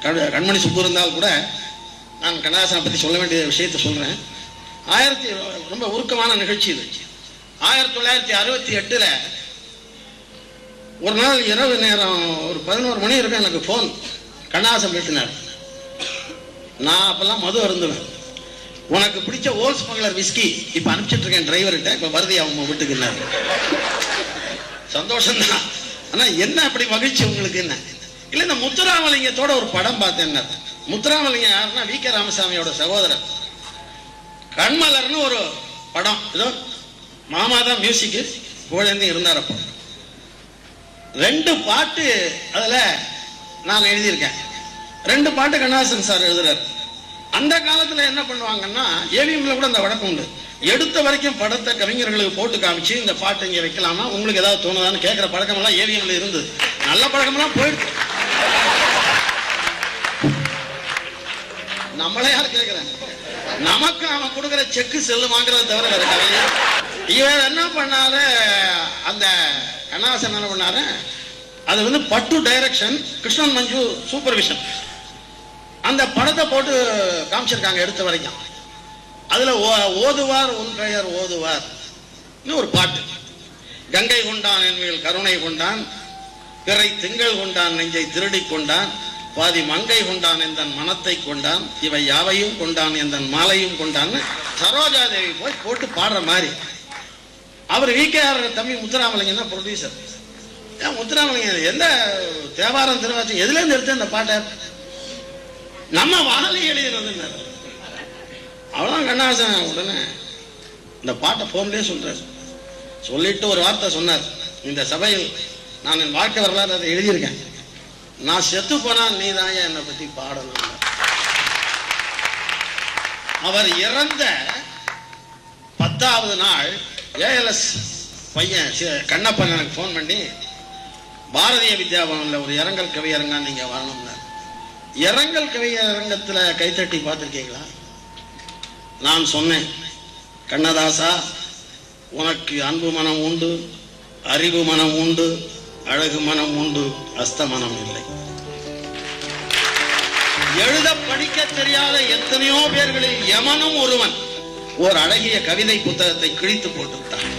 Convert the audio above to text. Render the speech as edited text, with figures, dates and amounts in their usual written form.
கண்மணி சுப்பு இருந்தால் கூட நான் கண்ணதாசனை பற்றி சொல்ல வேண்டிய விஷயத்தை சொல்கிறேன். ரொம்ப உருக்கமான நிகழ்ச்சி இது. 1968 ஒரு நாள் இரவு நேரம் ஒரு 11 மணி இருக்கும், எனக்கு ஃபோன் கண்ணதாசன் பேசினார். நான் அப்பெல்லாம் மது அருந்துவேன். உனக்கு பிடிச்ச ஓல் ஸ்மக்லர் விஸ்கி இப்போ அனுப்பிச்சிட்டு இருக்கேன் டிரைவர்கிட்ட, இப்போ வருது அவங்க வீட்டுக்குன்னாரு. சந்தோஷம்தான், ஆனால் என்ன அப்படி மகிழ்ச்சி உங்களுக்கு? என்ன இல்லை, இந்த முத்துராமலிங்கத்தோட ஒரு படம் பார்த்தேன். முத்துராமலிங்கம் யாருன்னா வி.கே. ராமசாமியோட சகோதரர். கண்மலர்னு ஒரு படம், ஏதோ மாமா தான் மியூசிக்கு, புகழேந்தி இருந்தார். அப்போ 2 பாட்டு அதில் நான் எழுதியிருக்கேன். 2 பாட்டு கண்ணதாசன் சார் எழுதுறாரு. அந்த காலத்தில் என்ன பண்ணுவாங்கன்னா, ஏவிஎம்ல கூட அந்த வழக்கம் உண்டு. எடுத்த வரைக்கும் படத்தை கவிஞர்களுக்கு போட்டு காமிச்சு இந்த பாட்டு இங்கே வைக்கலாமா, உங்களுக்கு ஏதாவது தோணுதான்னு கேட்குற பழக்கமெல்லாம் ஏவிஎம்ல இருந்தது. நல்ல பழக்கமெல்லாம் போயிடுச்சு. நம்மளே யார் கேட்கிறேன், நமக்கு அவன் கொடுக்குற செக்கு செல்லுமாங்கிறத தவிர வேற கதையே. இவர் என்ன பண்ணாரு, அந்த கண்ணதாசன் என்ன பண்ணாரு, அது பட்டு டைரக்ஷன், கிருஷ்ணன் மஞ்சு சூப்பர்விஷன். அந்த படத்தை போட்டு காமிச்சிருக்காங்க எடுத்த வரைக்கும். அதுல ஓதுவார் உன் பெயர் ஓதுவார் ஒரு பாட்டு. கங்கை கொண்டான் என்மேல் கருணை கொண்டான், பிறை திங்கள் கொண்டான் நெஞ்சை திருடி கொண்டான், பாதி மங்கை கொண்டான் எந்தன் மனத்தை கொண்டான், இவை யாவையும் கொண்டான் எந்தன் மாலையும் கொண்டான்னு சரோஜாதேவி போய் போட்டு பாடுற மாதிரி. அவர் வி.கே.ஆர். தம்பி முத்துராமலிங்க ப்ரொடியூசர். முத்துராமலிங்க எந்த தேவாரம் திருவாச்சி எதுல இருந்து எடுத்து அந்த பாட்டை? நம்ம வாழை எழுதினது. அவ்வளோதான். கண்ணதாசன் உடனே இந்த பாட்டை போன்லேயே சொல்றாரு. சொல்லிட்டு ஒரு வார்த்தை சொன்னார், இந்த சபையில் நான் என் வாழ்க்கை வரலாறு அதை எழுதியிருக்கேன், நான் செத்து போனா நீ தான் என்னை பத்தி பாடணும். அவர் இறந்த 10வது நாள் ஏஎல்எஸ் பையன் கண்ணப்பன் எனக்கு ஃபோன் பண்ணி, பாரதிய வித்யாபவனில் ஒரு இரங்கல் கவியரங்கா நீங்க வரணும்னார். இரங்கல் கவியரங்கத்துல கைத்தட்டி பார்த்துருக்கீங்களா? நான் சொன்னேன், கண்ணதாசா உனக்கு அன்பு மனம் உண்டு, அறிவு மனம் உண்டு, அழகு மனம் உண்டு, அஸ்தமனம் இல்லை. எழுத படிக்க தெரியாத எத்தனையோ பேர்களில் யமனும் ஒருவன் ஓர் அழகிய கவிதை புத்தகத்தை கிழித்து போட்டு விட்டான்.